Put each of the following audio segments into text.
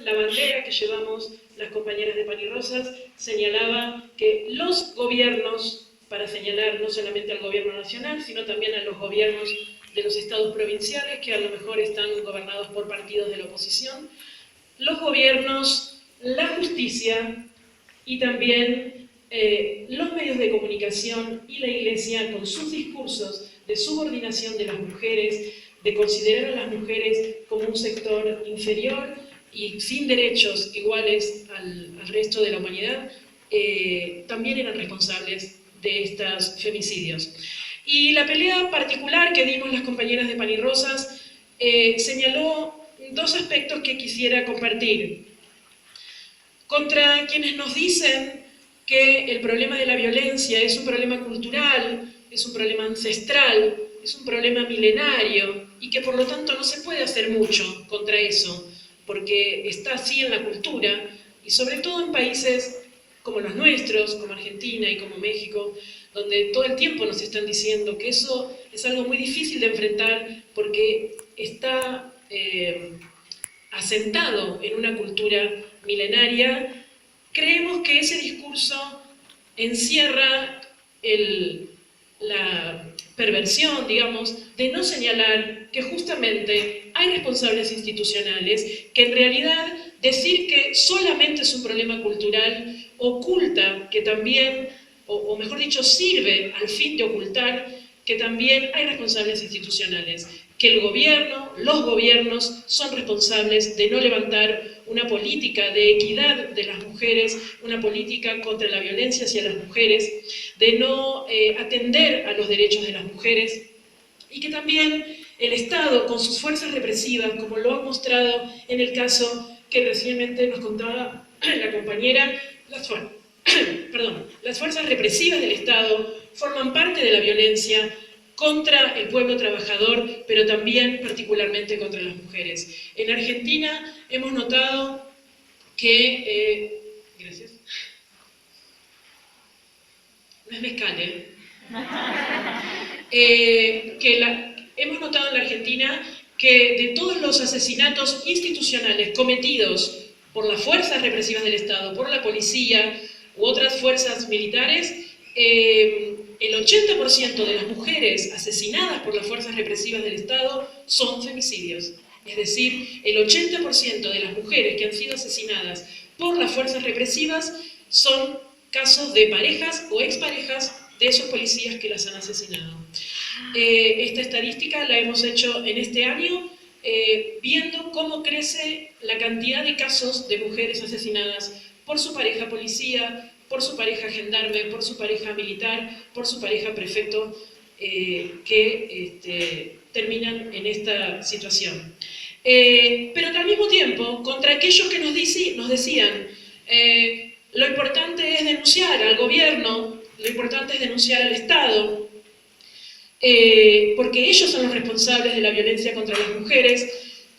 La bandera que llevamos las compañeras de Pan y Rosas señalaba que los gobiernos, para señalar no solamente al gobierno nacional, sino también a los gobiernos de los estados provinciales, que a lo mejor están gobernados por partidos de la oposición, los gobiernos, la justicia y también los medios de comunicación y la Iglesia, con sus discursos de subordinación de las mujeres, de considerar a las mujeres como un sector inferior y sin derechos iguales al resto de la humanidad, también eran responsables de estos femicidios. Y la pelea particular que dimos las compañeras de Pan y Rosas señaló dos aspectos que quisiera compartir. Contra quienes nos dicen que el problema de la violencia es un problema cultural, es un problema ancestral, es un problema milenario y que por lo tanto no se puede hacer mucho contra eso, porque está así en la cultura y sobre todo en países como los nuestros, como Argentina y como México, donde todo el tiempo nos están diciendo que eso es algo muy difícil de enfrentar porque está asentado en una cultura milenaria. Creemos que ese discurso encierra la perversión, digamos, de no señalar que justamente hay responsables institucionales, que en realidad decir que solamente es un problema cultural oculta que también, o mejor dicho, sirve al fin de ocultar que también hay responsables institucionales, que el gobierno, los gobiernos son responsables de no levantar una política de equidad de las mujeres, una política contra la violencia hacia las mujeres, de no atender a los derechos de las mujeres, y que también el Estado, con sus fuerzas represivas, como lo ha mostrado en el caso que recientemente nos contaba la compañera, las fuerzas represivas del Estado forman parte de la violencia contra el pueblo trabajador, pero también particularmente contra las mujeres. En Argentina hemos notado que... gracias. No es mezcal, hemos notado en la Argentina que de todos los asesinatos institucionales cometidos por las fuerzas represivas del Estado, por la policía u otras fuerzas militares, el 80% de las mujeres asesinadas por las fuerzas represivas del Estado son femicidios. Es decir, el 80% de las mujeres que han sido asesinadas por las fuerzas represivas son casos de parejas o exparejas de esos policías que las han asesinado. Esta estadística la hemos hecho en este año, viendo cómo crece la cantidad de casos de mujeres asesinadas por su pareja policía, por su pareja gendarme, por su pareja militar, por su pareja prefecto, que terminan en esta situación. Pero al mismo tiempo, contra aquellos que nos decían lo importante es denunciar al gobierno, lo importante es denunciar al Estado, porque ellos son los responsables de la violencia contra las mujeres,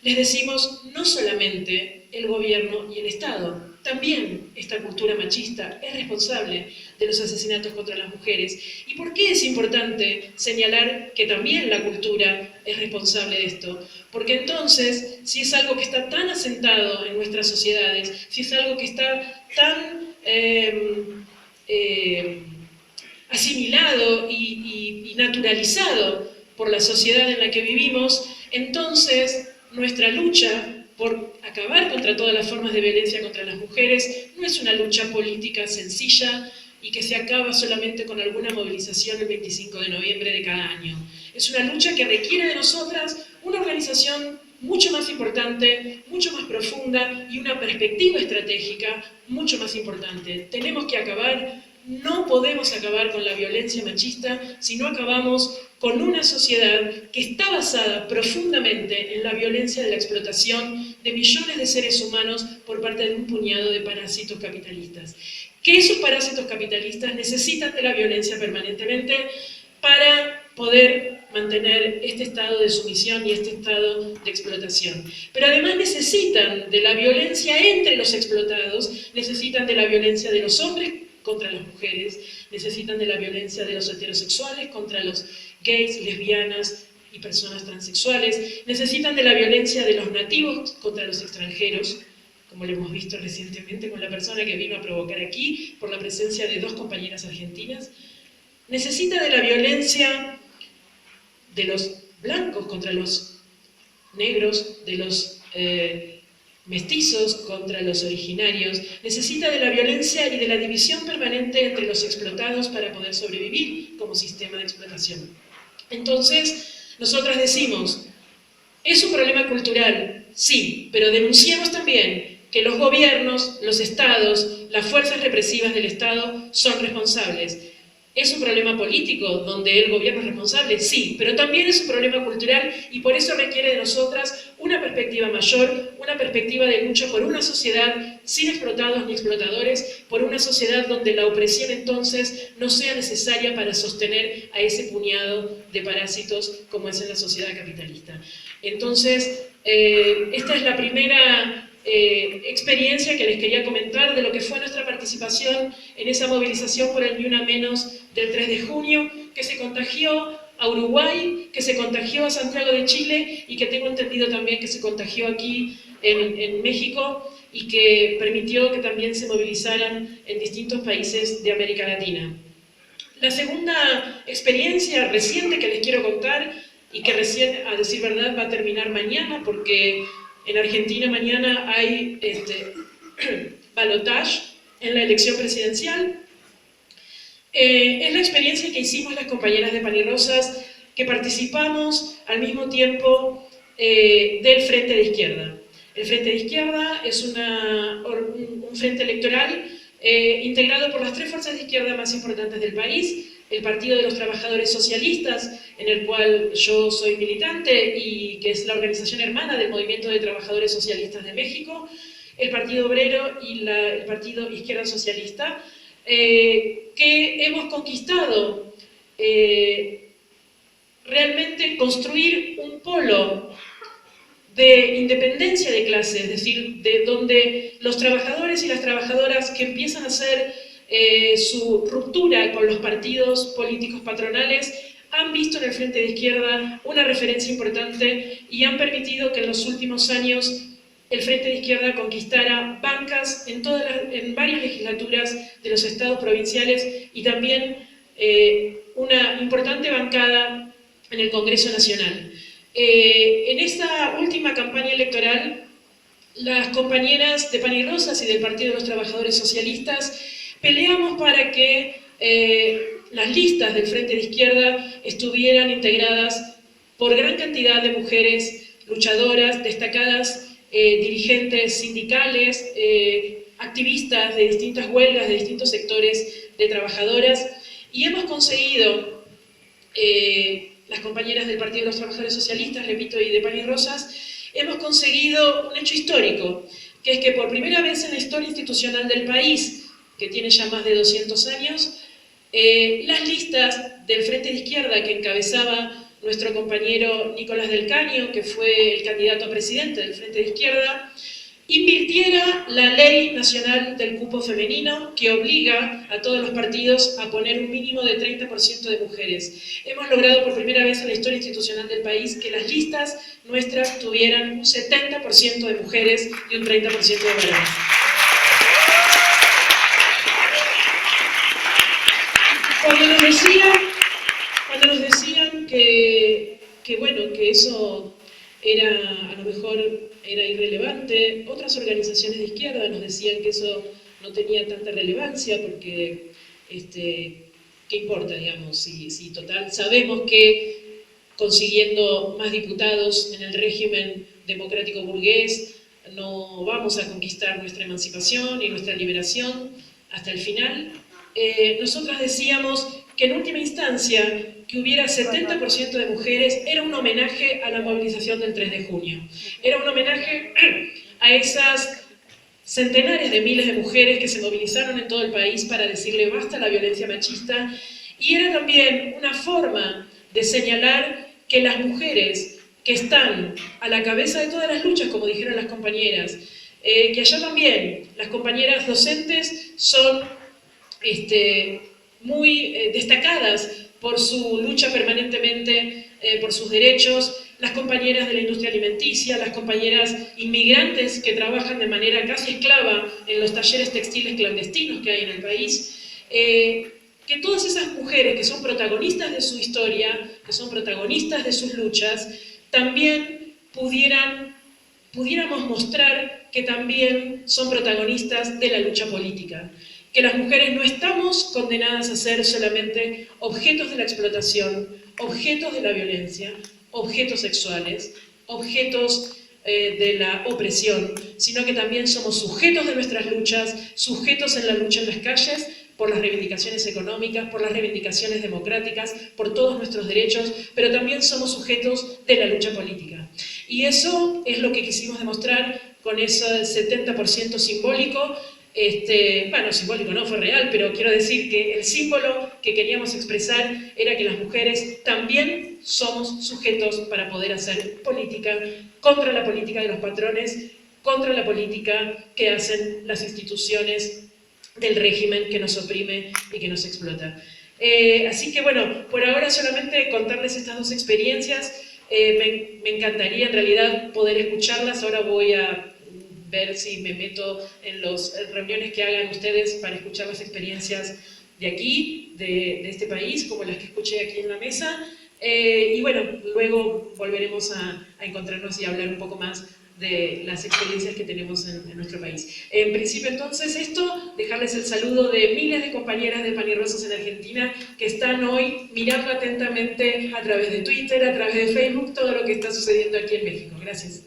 les decimos no solamente el gobierno y el Estado, también esta cultura machista es responsable de los asesinatos contra las mujeres. ¿Y por qué es importante señalar que también la cultura es responsable de esto? Porque entonces, si es algo que está tan asentado en nuestras sociedades, si es algo que está tan asimilado y naturalizado por la sociedad en la que vivimos, entonces nuestra lucha por acabar contra todas las formas de violencia contra las mujeres no es una lucha política sencilla y que se acaba solamente con alguna movilización el 25 de noviembre de cada año. Es una lucha que requiere de nosotras una organización mucho más importante, mucho más profunda y una perspectiva estratégica mucho más importante. Tenemos que acabar, no podemos acabar con la violencia machista si no acabamos con una sociedad que está basada profundamente en la violencia de la explotación de millones de seres humanos por parte de un puñado de parásitos capitalistas. Que esos parásitos capitalistas necesitan de la violencia permanentemente para poder mantener este estado de sumisión y este estado de explotación. Pero además necesitan de la violencia entre los explotados, necesitan de la violencia de los hombres contra las mujeres, necesitan de la violencia de los heterosexuales contra los gays, lesbianas, y personas transexuales, necesitan de la violencia de los nativos contra los extranjeros, como lo hemos visto recientemente con la persona que vino a provocar aquí, por la presencia de 2 compañeras argentinas, necesita de la violencia de los blancos contra los negros, de los mestizos contra los originarios, necesita de la violencia y de la división permanente entre los explotados para poder sobrevivir como sistema de explotación. Entonces, nosotras decimos, ¿es un problema cultural? Sí, pero denunciamos también que los gobiernos, los estados, las fuerzas represivas del Estado son responsables. ¿Es un problema político donde el gobierno es responsable? Sí, pero también es un problema cultural y por eso requiere de nosotras una perspectiva mayor, una perspectiva de lucha por una sociedad sin explotados ni explotadores, por una sociedad donde la opresión entonces no sea necesaria para sostener a ese puñado de parásitos como es en la sociedad capitalista. Entonces, esta es la primera experiencia que les quería comentar de lo que fue nuestra participación en esa movilización por el Ni Una Menos del 3 de junio, que se contagió a Uruguay, que se contagió a Santiago de Chile y que tengo entendido también que se contagió aquí en México y que permitió que también se movilizaran en distintos países de América Latina. La segunda experiencia reciente que les quiero contar y que recién, a decir verdad, va a terminar mañana porque en Argentina mañana hay balotaje en la elección presidencial. Es la experiencia que hicimos las compañeras de Pan y Rosas, que participamos al mismo tiempo del Frente de Izquierda. El Frente de Izquierda es un frente electoral integrado por las 3 fuerzas de izquierda más importantes del país, el Partido de los Trabajadores Socialistas, en el cual yo soy militante y que es la organización hermana del Movimiento de Trabajadores Socialistas de México, el Partido Obrero y el Partido Izquierda Socialista, que hemos conquistado realmente construir un polo de independencia de clase, es decir, de donde los trabajadores y las trabajadoras que empiezan a hacer su ruptura con los partidos políticos patronales han visto en el Frente de Izquierda una referencia importante y han permitido que en los últimos años el Frente de Izquierda conquistara bancas en varias legislaturas de los estados provinciales y también una importante bancada en el Congreso Nacional. En esta última campaña electoral, las compañeras de Pan y Rosas y del Partido de los Trabajadores Socialistas peleamos para que las listas del Frente de Izquierda estuvieran integradas por gran cantidad de mujeres luchadoras, destacadas dirigentes sindicales, activistas de distintas huelgas, de distintos sectores de trabajadoras, y hemos conseguido, las compañeras del Partido de los Trabajadores Socialistas, repito, y de Pan y Rosas, hemos conseguido un hecho histórico, que es que por primera vez en la historia institucional del país, que tiene ya más de 200 años, las listas del Frente de Izquierda que encabezaba nuestro compañero Nicolás del Caño, que fue el candidato a presidente del Frente de Izquierda, invirtiera la ley nacional del cupo femenino que obliga a todos los partidos a poner un mínimo de 30% de mujeres. Hemos logrado por primera vez en la historia institucional del país que las listas nuestras tuvieran un 70% de mujeres y un 30% de varones. Cuando nos decían que bueno, que eso era, a lo mejor era irrelevante, otras organizaciones de izquierda nos decían que eso no tenía tanta relevancia porque, ¿qué importa, digamos? Si total, sabemos que consiguiendo más diputados en el régimen democrático burgués no vamos a conquistar nuestra emancipación y nuestra liberación hasta el final. Nosotras decíamos que en última instancia que hubiera 70% de mujeres era un homenaje a la movilización del 3 de junio. Era un homenaje a esas centenares de miles de mujeres que se movilizaron en todo el país para decirle basta a la violencia machista, y era también una forma de señalar que las mujeres que están a la cabeza de todas las luchas, como dijeron las compañeras, que allá también las compañeras docentes son muy destacadas por su lucha permanentemente por sus derechos, las compañeras de la industria alimenticia, las compañeras inmigrantes que trabajan de manera casi esclava en los talleres textiles clandestinos que hay en el país, que todas esas mujeres que son protagonistas de su historia, que son protagonistas de sus luchas, también pudiéramos mostrar que también son protagonistas de la lucha política, que las mujeres no estamos condenadas a ser solamente objetos de la explotación, objetos de la violencia, objetos sexuales, objetos de la opresión, sino que también somos sujetos de nuestras luchas, sujetos en la lucha en las calles, por las reivindicaciones económicas, por las reivindicaciones democráticas, por todos nuestros derechos, pero también somos sujetos de la lucha política. Y eso es lo que quisimos demostrar con ese 70% simbólico. Bueno, simbólico no, fue real, pero quiero decir que el símbolo que queríamos expresar era que las mujeres también somos sujetos para poder hacer política contra la política de los patrones, contra la política que hacen las instituciones del régimen que nos oprime y que nos explota. Así que bueno, por ahora solamente contarles estas dos experiencias. Me encantaría en realidad poder escucharlas. Ahora voy a ver si me meto en las reuniones que hagan ustedes para escuchar las experiencias de aquí, de este país, como las que escuché aquí en la mesa. Y bueno, luego volveremos a encontrarnos y a hablar un poco más de las experiencias que tenemos en nuestro país. En principio, entonces, dejarles el saludo de miles de compañeras de Pan y Rosas en Argentina que están hoy mirando atentamente a través de Twitter, a través de Facebook, todo lo que está sucediendo aquí en México. Gracias.